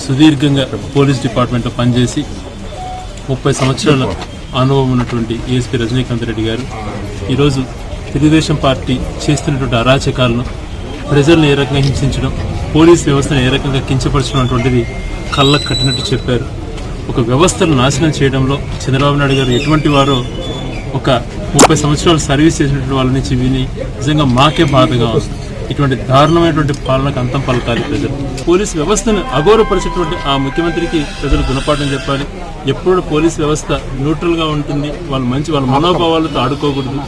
సుదీర్ఘంగా పోలీస్ డిపార్ట్మెంట్లో పనిచేసి 30 సంవత్సరాల అనుభవం ఉన్నటువంటి ఏఎస్పీ రజనీకాంత్ రెడ్డి గారు ఈరోజు తెలుగుదేశం పార్టీ చేస్తున్నటువంటి అరాచకాలను, ప్రజలను ఏ రకంగా హింసించడం, పోలీస్ వ్యవస్థను ఏ రకంగా కించపరచడం అటువంటిది కళ్ళకు కట్టినట్టు చెప్పారు. ఒక వ్యవస్థను నాశనం చేయడంలో చంద్రబాబు నాయుడు గారు ఎటువంటి వారో ఒక 30 సంవత్సరాలు సర్వీస్ చేసినటువంటి వాళ్ళ నుంచి విని నిజంగా మాకే బాధగా ఉంది. ఇటువంటి దారుణమైనటువంటి పాలనకు అంతం పలకాలి ప్రజలు. పోలీస్ వ్యవస్థను అగౌరవపరిచేటువంటి ఆ ముఖ్యమంత్రికి ప్రజలు గుణపాఠం చెప్పాలి. ఎప్పుడు పోలీస్ వ్యవస్థ న్యూట్రల్గా ఉంటుంది, వాళ్ళ మనోభావాలతో ఆడుకోకూడదు.